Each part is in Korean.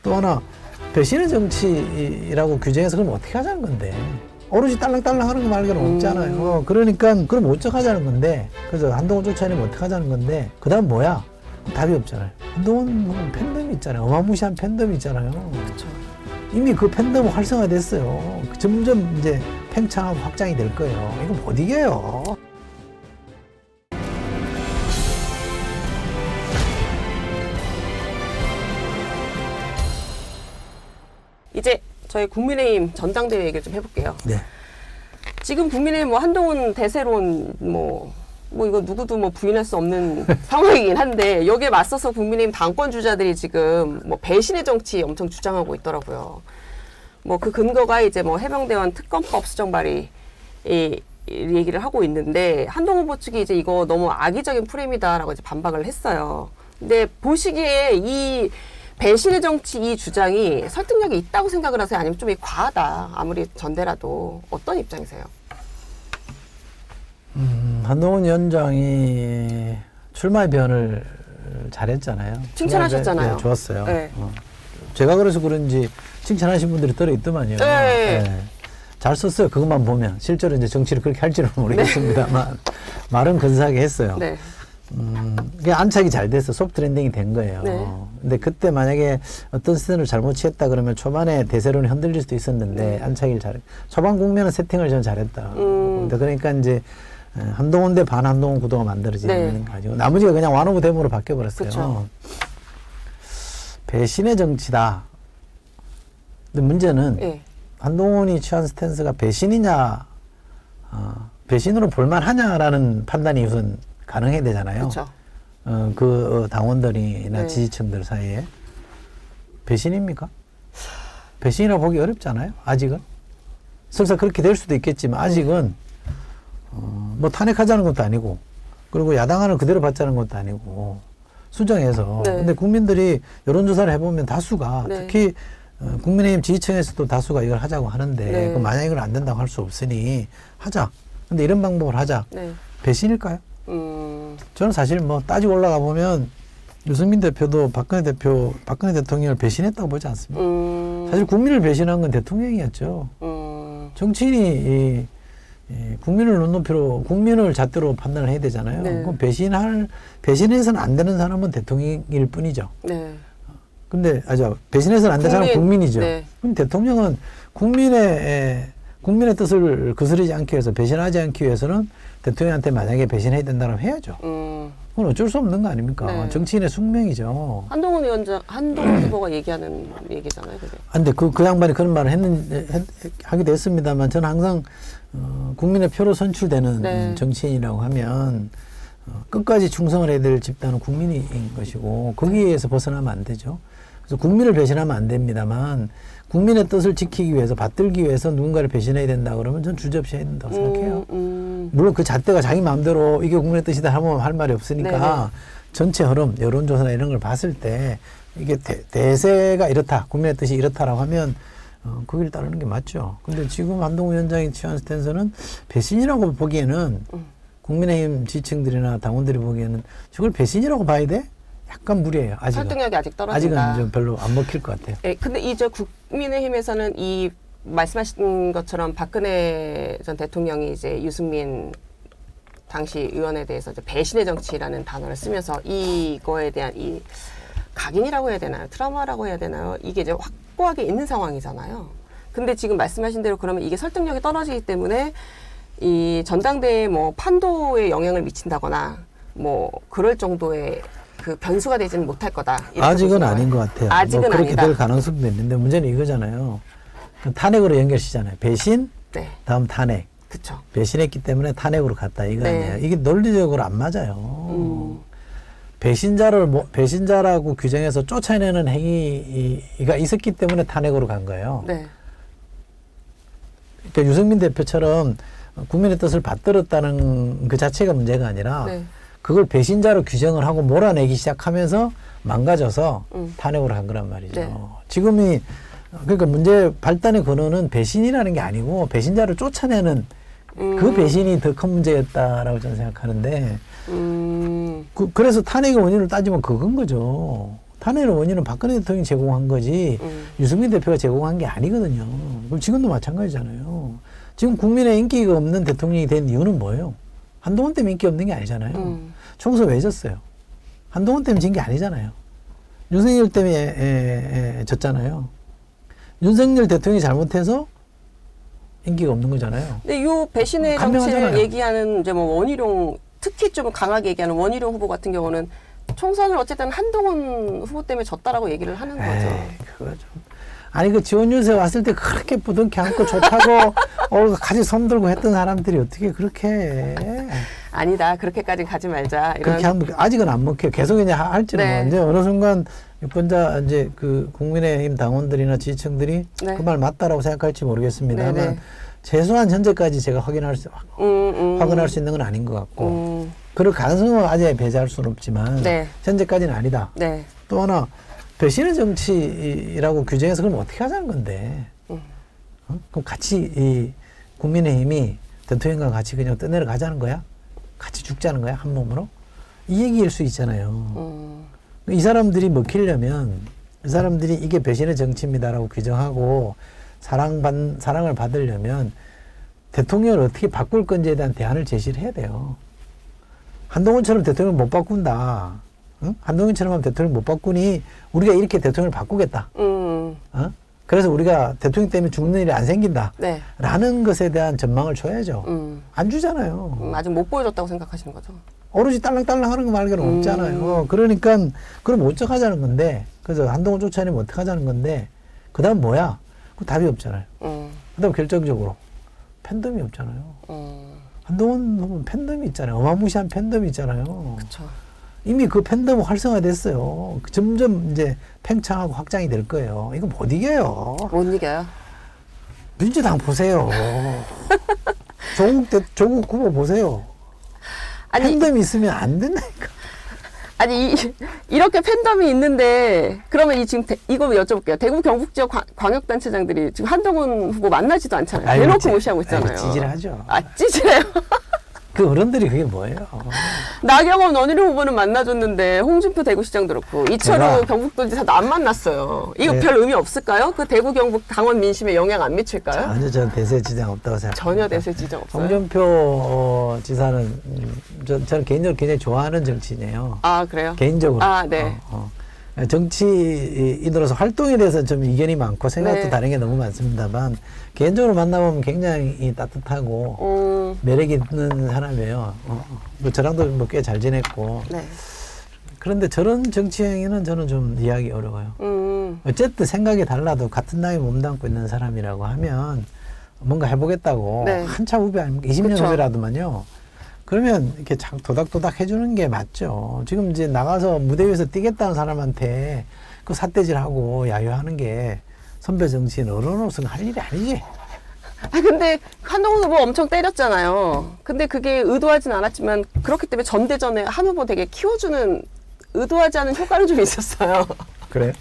또 하나 배신의 정치라고 규정해서 그럼 어떻게 하자는 건데. 오로지 딸랑딸랑 하는 거 말고는 없잖아요. 그러니까 그럼 어떡하자는 건데. 그래서 한동훈 쫓아내면 어떡하자는 건데. 그 다음 뭐야? 답이 없잖아요. 한동훈 뭐 팬덤이 있잖아요. 어마무시한 팬덤이 있잖아요. 그렇죠. 이미 그 팬덤은 활성화됐어요. 점점 이제 팽창하고 확장이 될 거예요. 이거 못 이겨요. 이제 저희 국민의힘 전당대회 얘기를 좀 해볼게요. 네. 지금 국민의힘 뭐 한동훈 대세론 뭐 이거 누구도 뭐 부인할 수 없는 상황이긴 한데 여기에 맞서서 국민의힘 당권 주자들이 지금 뭐 배신의 정치 엄청 주장하고 있더라고요. 뭐 그 근거가 이제 뭐 해병대원 특검법 수정 발의 이 얘기를 하고 있는데 한동훈 후보 측이 이제 이거 너무 악의적인 프레임이다라고 이제 반박을 했어요. 근데 보시기에 이 배신의 정치 이 주장이 설득력이 있다고 생각을 하세요? 아니면 좀 과하다? 아무리 전대라도 어떤 입장이세요? 한동훈 위원장이 출마의 변을 잘했잖아요. 칭찬하셨잖아요. 네, 좋았어요. 네. 제가 그래서 그런지 칭찬하신 분들이 들어있더만요. 네. 네. 잘 썼어요. 그것만 보면. 실제로 이제 정치를 그렇게 할지는 모르겠습니다만 말은 근사하게 했어요. 네. 그게 안착이 잘 돼서 소프트 랜딩이 된 거예요. 네. 근데 그때 만약에 어떤 스탠을 잘못 취했다 그러면 초반에 대세론이 흔들릴 수도 있었는데 안착을 초반 국면은 세팅을 전 잘했다. 근데 그러니까 이제 한동훈 대 반한동훈 구도가 만들어지는 가지고 나머지가 그냥 완오브 댐으로 바뀌어버렸어요. 그쵸. 배신의 정치다. 근데 문제는 네. 한동훈이 취한 스탠스가 배신이냐, 배신으로 볼만하냐라는 판단이 우선 가능해야 되잖아요. 그쵸. 그 당원들이나 네. 지지층들 사이에. 배신입니까? 배신이라고 보기 어렵잖아요. 아직은. 설사 그렇게 될 수도 있겠지만 아직은 뭐 탄핵하자는 것도 아니고 그리고 야당안을 그대로 받자는 것도 아니고 수정해서. 네. 근데 국민들이 여론조사를 해보면 다수가 네. 특히 국민의힘 지지층에서도 다수가 이걸 하자고 하는데 네. 그럼 만약 이걸 안 된다고 할 수 없으니 하자. 근데 이런 방법을 하자. 네. 배신일까요? 저는 사실 뭐 따지고 올라가 보면 유승민 대표도 박근혜 대통령을 배신했다고 보지 않습니다. 사실 국민을 배신한 건 대통령이었죠. 정치인이 국민을 눈높이로 국민을 잣대로 판단을 해야 되잖아요. 네. 그럼 배신해서는 안 되는 사람은 대통령일 뿐이죠. 네. 근데 배신해서는 안 되는 사람은 국민이죠. 네. 그럼 대통령은 국민의 뜻을 거스르지 않기 위해서 배신하지 않기 위해서는 대통령한테 만약에 배신해야 된다면 해야죠. 그건 어쩔 수 없는 거 아닙니까? 네. 정치인의 숙명이죠. 한동훈 후보가 얘기하는 얘기잖아요, 그게. 근데 그 양반이 그런 말을 하기도 했습니다만 저는 항상 국민의 표로 선출되는 네. 정치인이라고 하면 끝까지 충성을 해야 될 집단은 국민인 것이고 거기에서 벗어나면 안 되죠. 그래서 국민을 배신하면 안 됩니다만 국민의 뜻을 지키기 위해서 받들기 위해서 누군가를 배신해야 된다 그러면 전 주저없이 해야 된다고 생각해요. 물론 그 잣대가 자기 마음대로 이게 국민의 뜻이다 하면 할 말이 없으니까 네네. 전체 흐름 여론조사나 이런 걸 봤을 때 이게 대세가 이렇다 국민의 뜻이 이렇다라고 하면 그 길 따르는 게 맞죠. 근데 지금 한동훈 위원장이 취한 스탠스는 배신이라고 보기에는 국민의힘 지지층들이나 당원들이 보기에는 저걸 배신이라고 봐야 돼? 약간 무리예요. 아직은. 설득력이 아직 떨어진다. 아직은 좀 별로 안 먹힐 것 같아요. 네, 근데 이제 국민의힘에서는 이 말씀하신 것처럼 박근혜 전 대통령이 이제 유승민 당시 의원에 대해서 이제 배신의 정치라는 단어를 쓰면서 이거에 대한 이 각인이라고 해야 되나요? 트라우마라고 해야 되나요? 이게 이제 확고하게 있는 상황이잖아요. 근데 지금 말씀하신 대로 그러면 이게 설득력이 떨어지기 때문에 이 전당대회 뭐 판도에 영향을 미친다거나 뭐 그럴 정도의 그 변수가 되지는 못할 거다. 아직은 아닌 것 같아요. 아직은 뭐 그렇게 아니다. 될 가능성도 있는데 문제는 이거잖아요. 탄핵으로 연결시잖아요. 배신, 네, 다음 탄핵. 그렇죠. 배신했기 때문에 탄핵으로 갔다 이거 네. 아니에요. 이게 논리적으로 안 맞아요. 배신자라고 규정해서 쫓아내는 행위가 있었기 때문에 탄핵으로 간 거예요. 네, 그러니까 유승민 대표처럼 국민의 뜻을 받들었다는 그 자체가 문제가 아니라 네. 그걸 배신자로 규정을 하고 몰아내기 시작하면서 망가져서 탄핵으로 간 거란 말이죠. 네. 지금이 그러니까 문제 발단의 근원은 배신이라는 게 아니고 배신자를 쫓아내는 그 배신이 더 큰 문제였다라고 저는 생각하는데 그래서 탄핵의 원인을 따지면 그건 거죠. 탄핵의 원인은 박근혜 대통령이 제공한 거지 유승민 대표가 제공한 게 아니거든요. 그럼 지금도 마찬가지잖아요. 지금 국민의 인기가 없는 대통령이 된 이유는 뭐예요? 한동훈 때문에 인기 없는 게 아니잖아요. 총선 왜 졌어요? 한동훈 때문에 진 게 아니잖아요. 윤석열 때문에 졌잖아요. 윤석열 대통령이 잘못해서 인기가 없는 거잖아요. 근데 요 배신의 간명하잖아요. 정치를 얘기하는 이제 뭐 원희룡, 특히 좀 강하게 얘기하는 원희룡 후보 같은 경우는 총선을 어쨌든 한동훈 후보 때문에 졌다라고 얘기를 하는 거죠. 그거 좀. 아니 그 지원 유세 왔을 때 그렇게 부둥켜 안고 좋다고 같이 손 들고 했던 사람들이 어떻게 그렇게 해. 아니다. 그렇게까지 가지 말자. 이런. 그렇게 하면 아직은 안 먹혀요. 계속 이제 할지는 네. 이제 어느 순간 유권자 이제 그 국민의힘 당원들이나 지지층들이 네. 그 말 맞다라고 생각할지 모르겠습니다만 네, 네. 최소한 현재까지 제가 확인할 수 있는 건 아닌 것 같고 그럴 가능성은 아직 배제할 수는 없지만 네. 현재까지는 아니다. 네. 또 하나 배신의 정치라고 규정해서 그럼 어떻게 하자는 건데? 그럼 같이 이 국민의힘이 대통령과 같이 그냥 떠내려 가자는 거야? 같이 죽자는 거야? 한 몸으로? 이 얘기일 수 있잖아요. 이 사람들이 먹히려면 이 사람들이 이게 배신의 정치입니다라고 규정하고 사랑을 받으려면 대통령을 어떻게 바꿀 건지에 대한 대안을 제시를 해야 돼요. 한동훈처럼 대통령을 못 바꾼다. 응? 한동훈처럼 하면 대통령 못 바꾸니 우리가 이렇게 대통령을 바꾸겠다. 그래서 우리가 대통령 때문에 죽는 일이 안 생긴다. 네. 라는 것에 대한 전망을 줘야죠. 안 주잖아요. 아직 못 보여줬다고 생각하시는 거죠. 오로지 딸랑딸랑 하는 거 말고는 없잖아요. 그러니까 그럼 어떡하자는 건데 그래서 한동훈 쫓아내면 어떡하자는 건데 그 다음 뭐야? 그 답이 없잖아요. 그 다음 결정적으로 팬덤이 없잖아요. 한동훈 후보는 팬덤이 있잖아요. 어마무시한 팬덤이 있잖아요. 그렇죠. 이미 그 팬덤은 활성화됐어요. 점점 이제 팽창하고 확장이 될 거예요. 이거 못 이겨요. 못 이겨요. 민주당 보세요. 조국 후보 보세요. 아니, 팬덤이 있으면 안 된다니까. 아니 이렇게 팬덤이 있는데 그러면 지금 이거 여쭤볼게요. 대구 경북 지역 광역단체장들이 지금 한동훈 후보 만나지도 않잖아요. 대놓고 무시하고 있잖아요. 찌질하죠. 찌질해요. 그 어른들이 그게 뭐예요? 나경원 원희룡 후보는 만나줬는데 홍준표 대구시장도 그렇고 이철우 경북도지사도 안 만났어요. 이거 네. 별 의미 없을까요? 그 대구 경북 당원 민심에 영향 안 미칠까요? 전혀 저는 대세 지장 없다고 생각합니다. 전혀 대세 지장 없어요. 홍준표 지사는 저는 개인적으로 굉장히 좋아하는 정치인이에요. 아 그래요? 개인적으로. 네. 정치인으로서 활동에 대해서 좀 이견이 많고 생각도 네. 다른 게 너무 많습니다만 개인적으로 만나보면 굉장히 따뜻하고 매력 있는 사람이에요. 뭐 저랑도 뭐 꽤 잘 지냈고. 네. 그런데 저런 정치 행위는 저는 좀 이해하기 어려워요. 어쨌든 생각이 달라도 같은 나이에 몸담고 있는 사람이라고 하면 뭔가 해보겠다고 네. 한참 후배 아닙니까? 20년 그쵸. 후배라도만요. 그러면 이렇게 도닥도닥 해주는 게 맞죠. 지금 이제 나가서 무대 위에서 뛰겠다는 사람한테 그 삿대질하고 야유하는 게 선배 정치인 어른으로서 할 일이 아니지. 근데 한동훈 후보 엄청 때렸잖아요. 근데 그게 의도하진 않았지만 그렇기 때문에 전대전에 한 후보 되게 키워주는 의도하지 않은 효과는 좀 있었어요. 그래요?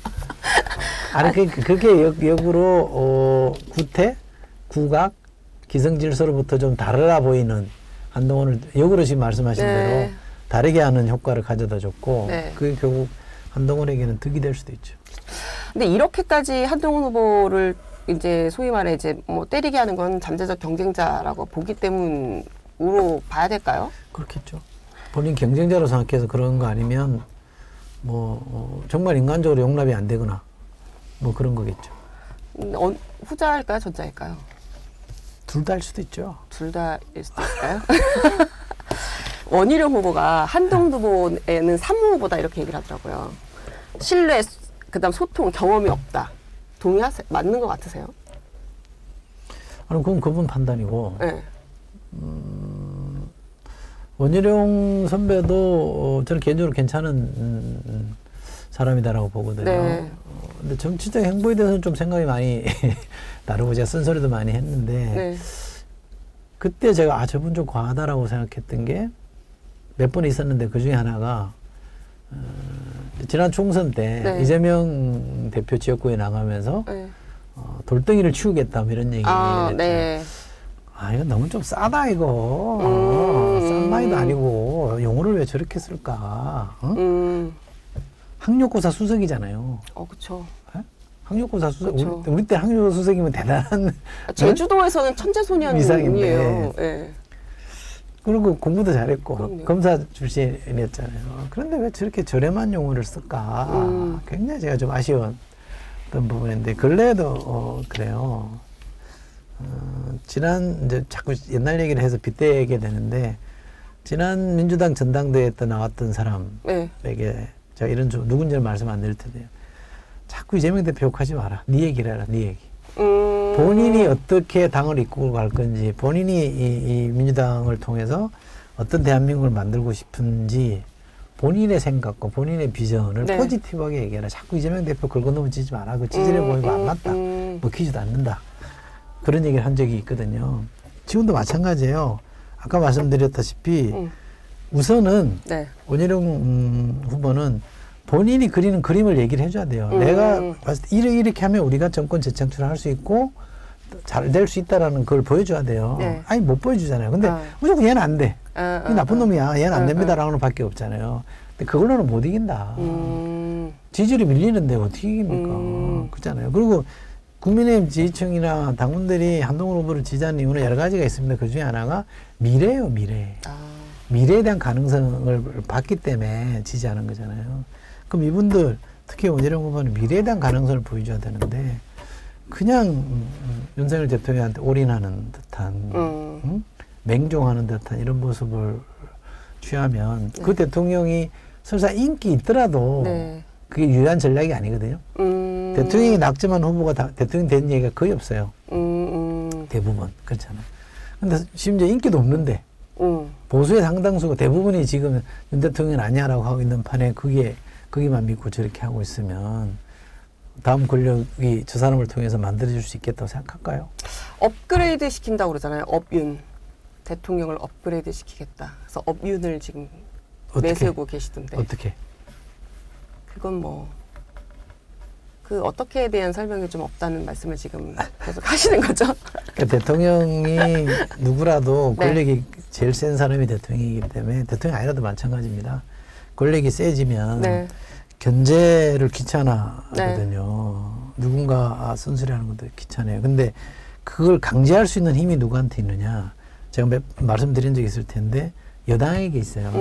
아니 그렇게 역으로 구태, 구각, 기성질서로부터 좀 다르라 보이는 한동훈을 역으로 지금 말씀하신 네. 대로 다르게 하는 효과를 가져다 줬고 네. 그게 결국 한동훈에게는 득이 될 수도 있죠. 근데 이렇게까지 한동훈 후보를 이제 소위 말해 이제 뭐 때리게 하는 건 잠재적 경쟁자라고 보기 때문으로 봐야 될까요? 그렇겠죠. 본인 경쟁자로 생각해서 그런 거 아니면 정말 인간적으로 용납이 안 되거나 뭐 그런 거겠죠. 후자일까요? 전자일까요? 둘 다 할 수도 있죠. 둘 다일 수도 있을까요? 원희룡 후보가 한동훈 후보에는 산무후보다 이렇게 얘기를 하더라고요. 신뢰, 그다음 소통, 경험이 없다. 동의하세요? 맞는 것 같으세요? 아니 그건 그분 판단이고 네. 원희룡 선배도 저는 개인적으로 괜찮은 사람이다라고 보거든요. 네. 근데 정치적 행보에 대해서는 좀 생각이 많이 다르고 제가 쓴소리도 많이 했는데 네. 그때 제가 저분 좀 과하다라고 생각했던 게 몇 번 있었는데 그 중에 하나가 지난 총선 때 네. 이재명 대표 지역구에 나가면서 네. 돌덩이를 치우겠다 뭐 이런 얘기 네. 이거 너무 좀 싸다 이거. 싼 나이도 아니고 용어를 왜 저렇게 쓸까? 학력고사 수석이잖아요. 그쵸. 예? 학력고사 수석. 그쵸. 우리 때 학력고사 수석이면 대단한 제주도에서는 천재소년이에요. 이상인데. 예. 그리고 공부도 잘했고 그럼요. 검사 출신이었잖아요. 그런데 왜 저렇게 저렴한 용어를 쓸까? 굉장히 제가 좀 아쉬웠던 부분인데 근래에도 그래요. 지난 이제 자꾸 옛날 얘기를 해서 빗대게 되는데 지난 민주당 전당대회 때 나왔던 사람에게 네. 제가 이런 누군지는 말씀 안 드릴 텐데요. 자꾸 이재명 대표 욕하지 마라. 네 얘기를 해라. 네 얘기. 본인이 어떻게 당을 이끌고 갈 건지, 본인이 이 민주당을 통해서 어떤 대한민국을 만들고 싶은지 본인의 생각과 본인의 비전을 네. 포지티브하게 얘기해라. 자꾸 이재명 대표 긁어넘어지지 마라. 그 찌질해 보이고 안 맞다. 먹히지도 않는다. 그런 얘기를 한 적이 있거든요. 지금도 마찬가지예요. 아까 말씀드렸다시피 우선은 네. 원희룡 후보는 본인이 그리는 그림을 얘기를 해줘야 돼요. 내가 봤을 때 이렇게 하면 우리가 정권 재창출을 할 수 있고 잘 될 수 있다라는 걸 보여줘야 돼요. 네. 아니 못 보여주잖아요. 근데 무조건 얘는 안 돼. 이 나쁜 놈이야. 얘는 안 됩니다라는 밖에 없잖아요. 근데 그걸로는 못 이긴다. 지지율이 밀리는데 어떻게 이깁니까? 그렇잖아요. 그리고 국민의힘 지지층이나 당원들이 한동훈 후보를 지지하는 이유는 여러 가지가 있습니다. 그 중에 하나가 미래예요, 미래. 미래에 대한 가능성을 봤기 때문에 지지하는 거잖아요. 그럼 이분들, 특히 원희룡 후보는 미래에 대한 가능성을 보여줘야 되는데, 그냥 윤석열 대통령한테 올인하는 듯한, 맹종하는 듯한 이런 모습을 취하면 네. 그 대통령이 설사 인기 있더라도 네. 그게 유효한 전략이 아니거든요. 대통령이 낙점한 후보가 대통령 된 얘기가 거의 없어요. 대부분. 그렇잖아요. 근데 심지어 인기도 없는데, 보수의 상당수가 대부분이 지금 윤 대통령 아니야라고 하고 있는 판에 거기만 믿고 저렇게 하고 있으면 다음 권력이 저 사람을 통해서 만들어질 수 있겠다고 생각할까요? 업그레이드 시킨다고 그러잖아요. 업윤. 대통령을 업그레이드 시키겠다. 그래서 업윤을 지금 어떻게? 내세우고 계시던데. 어떻게? 그건 뭐, 그 어떻게에 대한 설명이 좀 없다는 말씀을 지금 계속 하시는 거죠? 그러니까 대통령이 누구라도 네. 권력이 제일 센 사람이 대통령이기 때문에 대통령이 아니라도 마찬가지입니다. 권력이 세지면 네. 견제를 귀찮아하거든요. 누군가 쓴소리하는 것도 귀찮아요. 근데 그걸 강제할 수 있는 힘이 누구한테 있느냐? 제가 말씀드린 적이 있을 텐데 여당에게 있어요.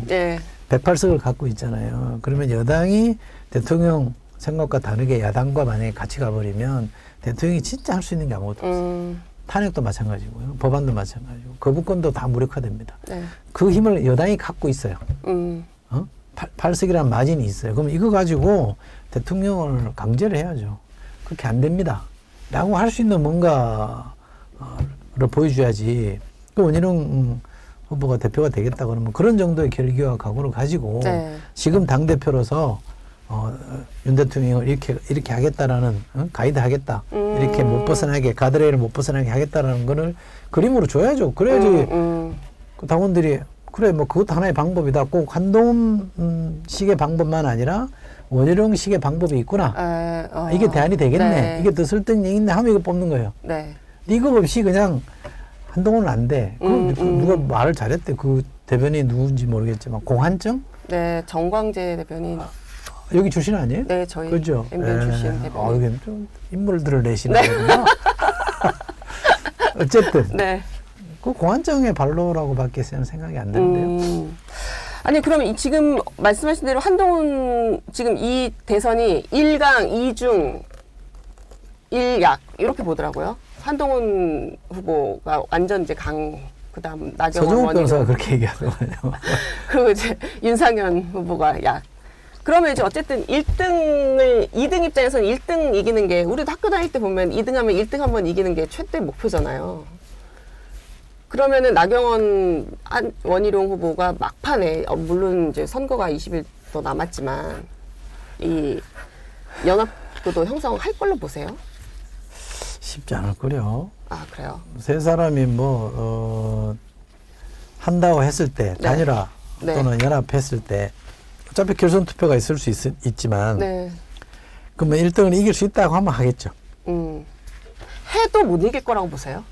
네. 108석을 갖고 있잖아요. 그러면 여당이 대통령 생각과 다르게 야당과 만약에 같이 가버리면 대통령이 진짜 할 수 있는 게 아무것도 없어요. 탄핵도 마찬가지고요. 법안도 마찬가지고. 거부권도 다 무력화됩니다. 네. 그 힘을 여당이 갖고 있어요. 8석이라는 마진이 있어요. 그럼 이거 가지고 대통령을 강제를 해야죠. 그렇게 안 됩니다. 라고 할 수 있는 뭔가를 보여줘야지. 그 원희룡 후보가 대표가 되겠다 그러면 그런 정도의 결기와 각오를 가지고 네. 지금 당대표로서 윤 대통령을 이렇게 하겠다라는 가이드 하겠다. 이렇게 못 벗어나게 가드레일을 못 벗어나게 하겠다라는 거를 그림으로 줘야죠. 그래야지 그 당원들이 그래 뭐 그것도 하나의 방법이다. 꼭 한동훈 식의 방법만 아니라 원희룡 식의 방법이 있구나. 이게 대안이 되겠네. 네. 이게 더 설득력 있네 하면 이거 뽑는 거예요. 네. 이거 없이 그냥 한동훈은 안 돼. 그럼 누가 말을 잘했대. 그 대변이 누군지 모르겠지만 공한증? 네, 정광재 대변인. 여기 출신 아니에요? 네, 저희 그죠? MBN 출신 대변인. 이게 좀 인물들을 내시는구나. 어쨌든 네. 그 공안정의 발로라고밖에 생각이 안 드는데요. 아니 그러면 지금 말씀하신 대로 한동훈 지금 이 대선이 1강 2중 1약 이렇게 보더라고요. 한동훈 후보가 완전 이제 강, 그다음 나경원 서정욱 변호사가 원희룡, 그렇게 얘기하더군요. 그리고 이제 윤상현 후보가 약. 그러면 이제 어쨌든 2등 입장에서는 1등 이기는 게, 우리도 학교 다닐 때 보면 2등하면 1등 한번 이기는 게 최대 목표잖아요. 그러면은 나경원 원희룡 후보가 막판에 물론 이제 선거가 20일 더 남았지만 이 연합구도 형성할 걸로 보세요? 쉽지 않을 거요. 아 그래요? 세 사람이 한다고 했을 때 네. 단일화 네. 또는 연합했을 때 어차피 결선 투표가 있을 수 있지만 네. 그러면 1등을 이길 수 있다고 하면 하겠죠. 해도 못 이길 거라고 보세요?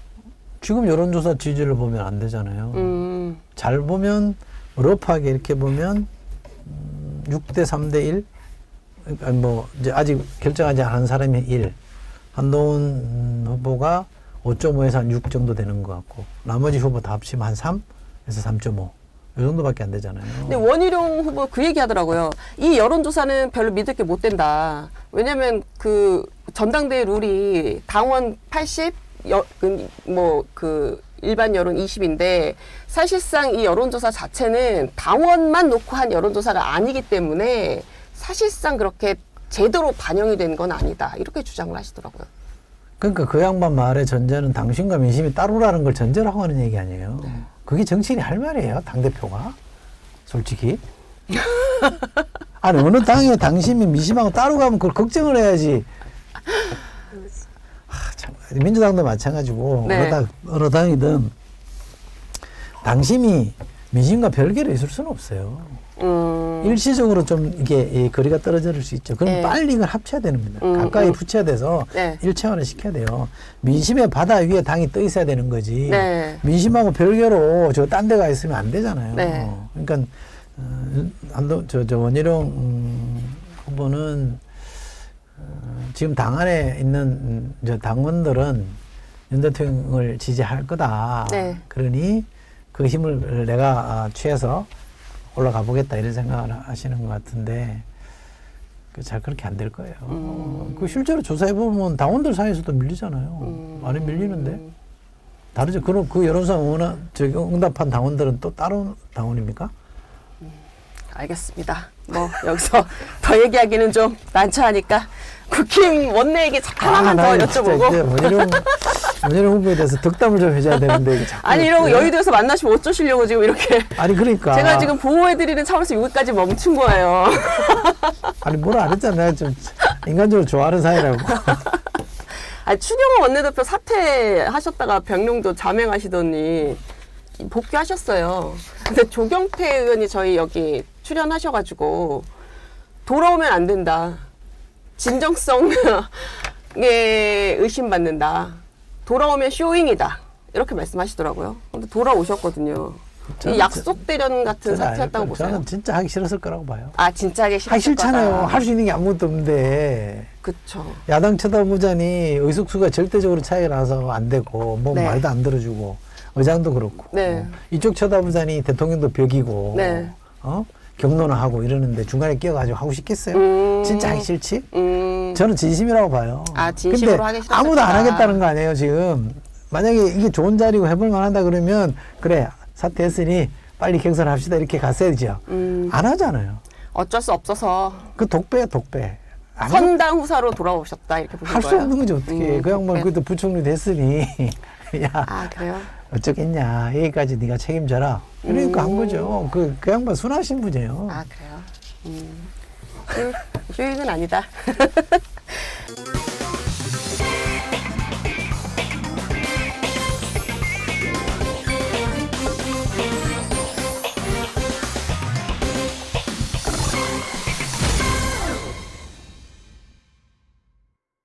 지금 여론조사 지지를 보면 안 되잖아요. 잘 보면 러프하게 이렇게 보면 6대 3대 1 그러니까 뭐 이제 아직 결정하지 않은 사람이 1, 한동훈 후보가 5.5에서 한 6 정도 되는 것 같고 나머지 후보 다 합치면 한 3에서 3.5. 이 정도밖에 안 되잖아요. 근데 원희룡 후보 그 얘기 하더라고요. 이 여론조사는 별로 믿을 게 못 된다. 왜냐면 그 전당대회 룰이 당원 80, 일반 여론 20인데 사실상 이 여론조사 자체는 당원만 놓고 한 여론조사가 아니기 때문에 사실상 그렇게 제대로 반영이 된 건 아니다. 이렇게 주장을 하시더라고요. 그러니까 그 양반 말의 전제는 당신과 민심이 따로라는 걸 전제로 하고 하는 얘기 아니에요. 네. 그게 정치인이 할 말이에요. 당대표가. 솔직히. 아니 어느 당에 당신이 민심하고 따로 가면 그걸 걱정을 해야지. 참, 민주당도 마찬가지고 네. 어느 당이든 당심이 민심과 별개로 있을 수는 없어요. 일시적으로 좀 이게 거리가 떨어질 수 있죠. 그럼 네. 빨리 이걸 합쳐야 됩니다. 가까이 붙여야 돼서 네. 일체화를 시켜야 돼요. 민심의 바다 위에 당이 떠 있어야 되는 거지. 네. 민심하고 별개로 저 딴 데가 있으면 안 되잖아요. 네. 그러니까 원희룡 후보는 지금 당 안에 있는 저 당원들은 윤 대통령을 지지할 거다. 네. 그러니 그 힘을 내가 취해서 올라가 보겠다 이런 생각을 하시는 것 같은데 잘 그렇게 안 될 거예요. 그 실제로 조사해 보면 당원들 사이에서도 밀리잖아요. 많이 밀리는데 다르죠. 그럼 그 여론조사 응답한 당원들은 또 다른 당원입니까? 알겠습니다. 뭐 여기서 더 얘기하기는 좀 난처하니까 국힘 원내에게 하나만 더 여쭤보고. 원희룡 후보에 대해서 덕담을 좀 해줘야 되는데 이게 자꾸 아니 이러고 왜? 여의도에서 만나시면 어쩌시려고 지금 이렇게 아니 그러니까 제가 지금 보호해드리는 차원에서 여기까지 멈춘 거예요. 아니 뭐라 안 했잖아. 내가 좀 인간적으로 좋아하는 사이라고. 아니 추경호 원내대표 사퇴하셨다가 병룡도 자명하시더니 복귀하셨어요. 근데 조경태 의원이 저희 여기 출연하셔가지고 돌아오면 안 된다. 진정성에 의심받는다. 돌아오면 쇼잉이다. 이렇게 말씀하시더라고요. 근데 돌아오셨거든요. 이 약속 대련 같은 사태였다고 보세요. 저는 진짜 하기 싫었을 거라고 봐요. 아 진짜 하기 하기 싫잖아요. 거다. 할 수 있는 게 아무것도 없는데 그쵸. 야당 쳐다보자니 의석수가 절대적으로 차이가 나서 안 되고 뭐 네. 말도 안 들어주고 의장도 그렇고 네. 이쪽 쳐다보자니 대통령도 벽이고 네. 경론을 하고 이러는데 중간에 끼어가지고 하고 싶겠어요? 진짜 하기 싫지? 저는 진심이라고 봐요. 아, 진심으로 근데 하기 싫었을 아무도 안 거다. 하겠다는 거 아니에요 지금. 만약에 이게 좋은 자리고 해볼 만하다 그러면 그래 사퇴했으니 빨리 경선합시다 이렇게 갔어야죠. 안 하잖아요. 어쩔 수 없어서 그 독배야 독배. 선당 후사로 돌아오셨다 이렇게 보신 할 수 거예요? 없는 거죠 어떻게. 그 양반 그래도 부총리 됐으니 야 아 그래요? 어쩌겠냐 여기까지 네가 책임져라. 그러니까 한 거죠. 그 양반 순하신 분이에요. 아 그래요? 쇼잉은 아니다.